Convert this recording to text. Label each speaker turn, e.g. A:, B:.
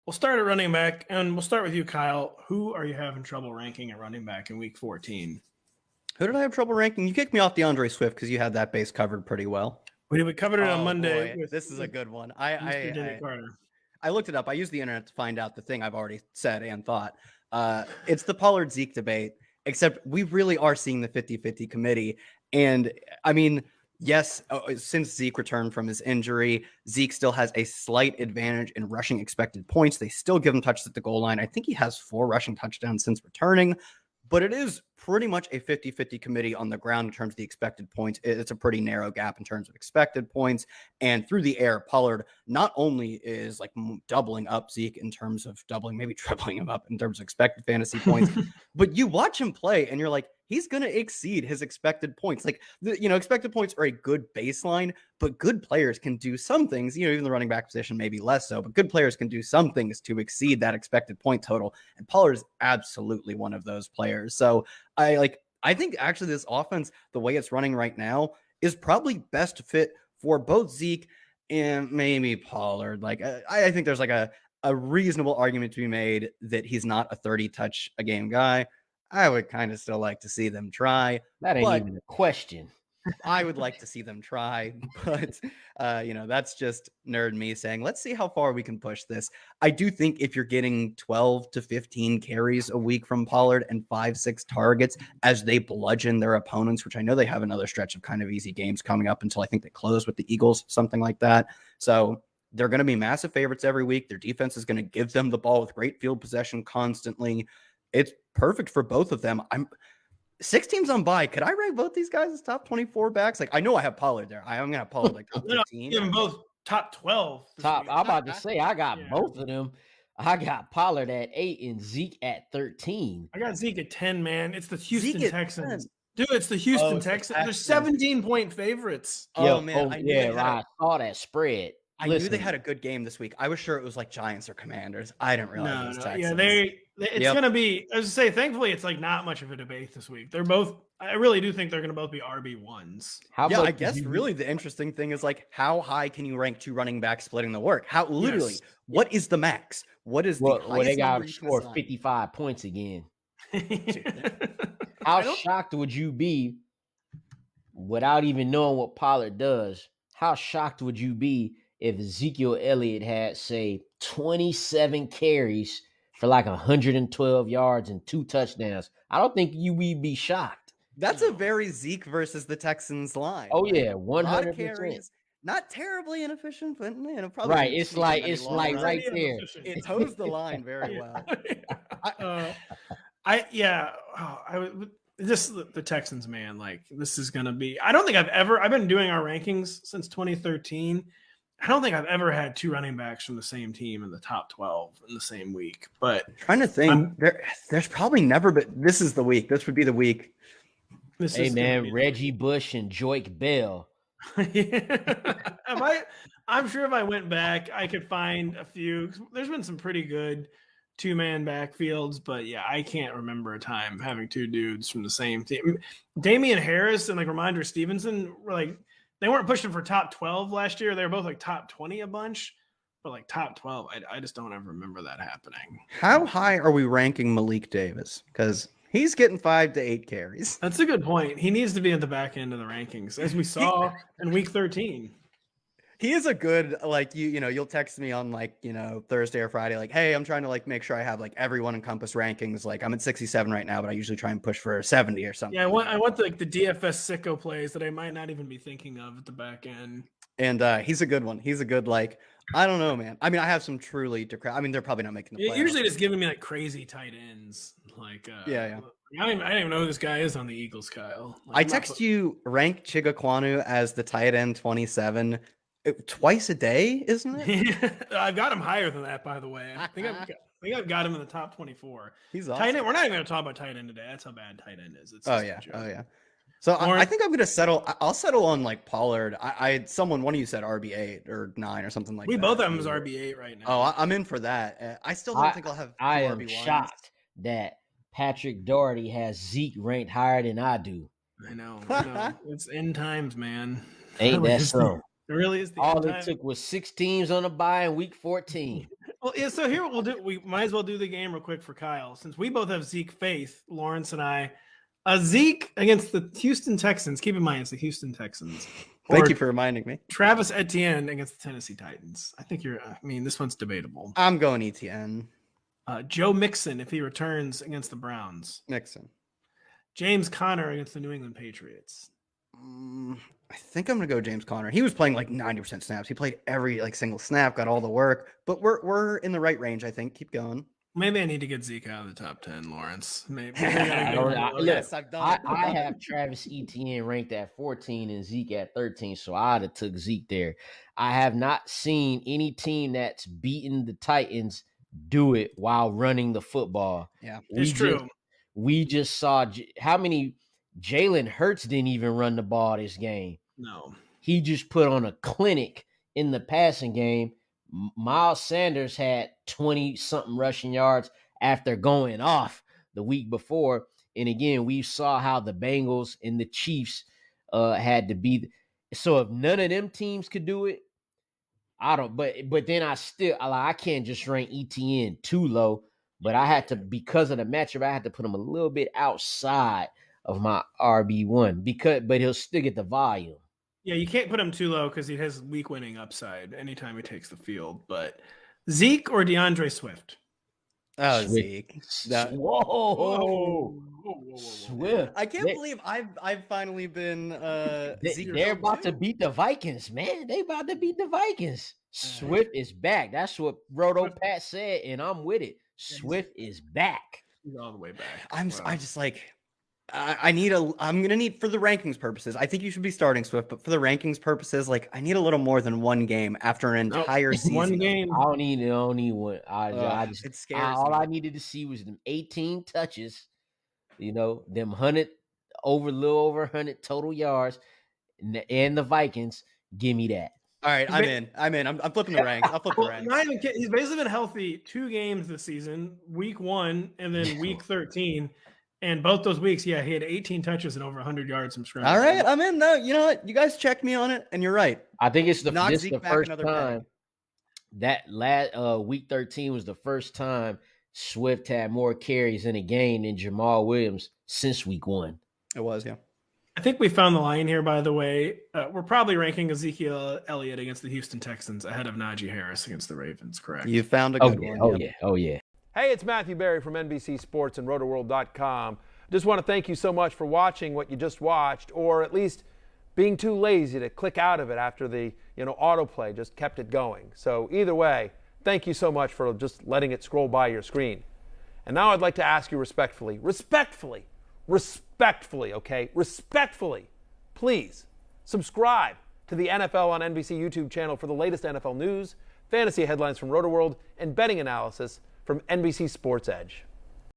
A: We'll start at running back, and we'll start with you, Kyle. Who are you having trouble ranking at running back in Week 14?
B: Who did I have trouble ranking? You kicked me off DeAndre Swift because you had that base covered pretty well.
A: We covered it on Monday.
B: This is a good one.
A: Carter.
B: I looked it up. I used the internet to find out the thing I've already said and thought. It's the Pollard Zeke debate, except we really are seeing the 50-50 committee. And I mean, yes, since Zeke returned from his injury, Zeke still has a slight advantage in rushing expected points. They still give him touches at the goal line. I think he has 4 rushing touchdowns since returning, but it is pretty much a 50-50 committee on the ground in terms of the expected points. It's a pretty narrow gap in terms of expected points. And through the air, Pollard not only is like doubling up Zeke in terms of doubling, maybe tripling him up in terms of expected fantasy points, but you watch him play and you're like, he's going to exceed his expected points. Like, expected points are a good baseline, but good players can do some things, even the running back position, maybe less so, but good players can do some things to exceed that expected point total. And Pollard is absolutely one of those players. So I think actually this offense, the way it's running right now, is probably best fit for both Zeke and maybe Pollard. Like, I think there's like a reasonable argument to be made that he's not a 30 touch a game guy. I would kind of still like to see them try.
C: That ain't even a question.
B: I would like to see them try, but that's just nerd me saying, let's see how far we can push this. I do think if you're getting 12 to 15 carries a week from Pollard and 5-6 targets as they bludgeon their opponents, which I know they have another stretch of kind of easy games coming up until I think they close with the Eagles, something like that. So they're going to be massive favorites every week. Their defense is going to give them the ball with great field possession constantly. It's perfect for both of them. 6 teams on bye. Could I rank both these guys as top 24 backs? Like, I know I have Pollard there. I'm going to have Pollard like top 15.
A: Give them both top 12.
C: I'm about to say, I got both of them. I got Pollard at 8 and Zeke at 13.
A: I got Zeke at 10, man. It's the Houston Texans. Dude, it's the Houston Texans. They're 17-point favorites.
B: Oh, man.
C: I saw that spread.
B: I knew they had a good game this week. I was sure it was like Giants or Commanders. I didn't realize it was Texans.
A: Yeah, it's going to be, as I say, thankfully, it's like not much of a debate this week. They're both, I really do think they're going to both be RB1s.
B: I guess really the interesting thing is like, how high can you rank 2 running backs splitting the work? What is the max? What is the highest
C: they got to score 55 points again. How shocked would you be without even knowing what Pollard does? How shocked would you be if Ezekiel Elliott had, say, 27 carries for like 112 yards and 2 touchdowns? I don't think you would be shocked.
B: That's a very Zeke versus the Texans line.
C: Oh, yeah, 100%. Carries,
B: not terribly inefficient, but probably.
C: Right, it's like right there.
B: It toes the line very well.
A: The Texans, man, like this is going to be, I don't think I've been doing our rankings since 2013. I don't think I've ever had 2 running backs from the same team in the top 12 in the same week. But
B: I'm trying to think, there's probably never, but this is the week. This would be the week.
C: Reggie Bush and Joik Bell.
A: I'm sure if I went back, I could find a few. There's been some pretty good 2-man backfields, but yeah, I can't remember a time having 2 dudes from the same team. Damian Harris and like Ramondre Stevenson were like, they weren't pushing for top 12 last year. They were both like top 20 a bunch, but like top 12, I just don't ever remember that happening.
B: How high are we ranking Malik Davis? Because he's getting 5 to 8 carries.
A: That's a good point. He needs to be at the back end of the rankings, as we saw in week 13.
B: He is a good, like, you'll text me on like, Thursday or Friday, like, hey, I'm trying to like make sure I have like everyone in Compass rankings. Like I'm at 67 right now, but I usually try and push for 70 or something.
A: Yeah, I want the DFS sicko plays that I might not even be thinking of at the back end.
B: And he's a good one. He's a good, like, I don't know, man. I mean, I have some truly, they're probably not making the playoffs.
A: Usually just giving me like crazy tight ends. Like,
B: yeah.
A: I don't even know who this guy is on the Eagles, Kyle. Like,
B: I text you rank Chigaquanu as the tight end 27 twice a day, isn't it?
A: I've got him higher than that, by the way. I think I've got him in the top 24.
B: He's awesome.
A: Tight end. We're not even going to talk about tight end today. That's how bad tight end is.
B: Oh yeah. So I think I'm going to settle. I'll settle on like Pollard. One of you said RB8 or 9 or something like that.
A: We both have him as RB8 right now.
B: Oh, I'm in for that. I still don't think I'll have.
C: I am shocked that Patrick Daugherty has Zeke ranked higher than I do.
A: I know. It's end times, man.
C: Ain't that so?
A: It really is.
C: All it took was 6 teams on the bye in week 14.
A: Well, yeah, so here we might as well do the game real quick for Kyle, since we both have Zeke faith, Lawrence and I. Zeke against the Houston Texans. Keep in mind, it's the Houston Texans.
B: Thank you for reminding me.
A: Travis Etienne against the Tennessee Titans. I think this one's debatable.
B: I'm going Etienne.
A: Joe Mixon, if he returns against the Browns.
B: Mixon.
A: James Conner against the New England Patriots.
B: I think I'm going to go James Conner. He was playing like 90% snaps. He played every single snap, got all the work. But we're in the right range, I think. Keep going.
A: Maybe I need to get Zeke out of the top 10, Lawrence. Maybe.
B: Yes, I've done it.
C: I have Travis Etienne ranked at 14 and Zeke at 13, so I'd have took Zeke there. I have not seen any team that's beaten the Titans do it while running the football.
B: Yeah,
A: it's true.
C: We just saw how many Jalen Hurts didn't even run the ball this game.
A: No.
C: He just put on a clinic in the passing game. Miles Sanders had 20-something rushing yards after going off the week before. And again, we saw how the Bengals and the Chiefs had to be. So if none of them teams could do it, I don't. But then I can't just rank ETN too low. But I had to, because of the matchup, I had to put him a little bit outside of my RB1 but he'll still get the volume.
A: Yeah, you can't put him too low because he has weak winning upside anytime he takes the field. But Zeke or DeAndre Swift?
B: Oh, Zeke.
C: Whoa.
A: Swift.
B: I can't believe I've finally been Zeke.
C: They're about to beat the Vikings, man. They about to beat the Vikings. Swift is back. That's what Roto Pat said, and I'm with it. Swift is back.
A: He's all the way back.
B: I'm gonna need, for the rankings purposes, I think you should be starting Swift, but for the rankings purposes, I need a little more than one game after an entire season.
A: One game.
C: I don't need one.
B: It scares me.
C: All I needed to see was them 18 touches, them 100 a little over 100 total yards, and the Vikings. Give me that.
B: All right, I'm in. I'm flipping the ranks. I'll flip the ranks.
A: Not even kidding. He's basically been healthy 2 games this season, week 1 and then week 13. And both those weeks, he had 18 touches and over 100 yards from scrimmage.
B: All right, I'm in. No, you know what? You guys checked me on it, and you're right.
C: I think it's the first time.
B: Day.
C: That last week 13 was the first time Swift had more carries in a game than Jamal Williams since week 1.
B: It was, yeah.
A: I think we found the line here, by the way. We're probably ranking Ezekiel Elliott against the Houston Texans ahead of Najee Harris against the Ravens, correct?
B: You found a good one.
C: Oh, yeah.
D: Hey, it's Matthew Berry from NBC Sports and Rotoworld.com. Just want to thank you so much for watching what you just watched, or at least being too lazy to click out of it after the autoplay just kept it going. So either way, thank you so much for just letting it scroll by your screen. And now I'd like to ask you respectfully, please subscribe to the NFL on NBC YouTube channel for the latest NFL news, fantasy headlines from Rotoworld, and betting analysis from NBC Sports Edge.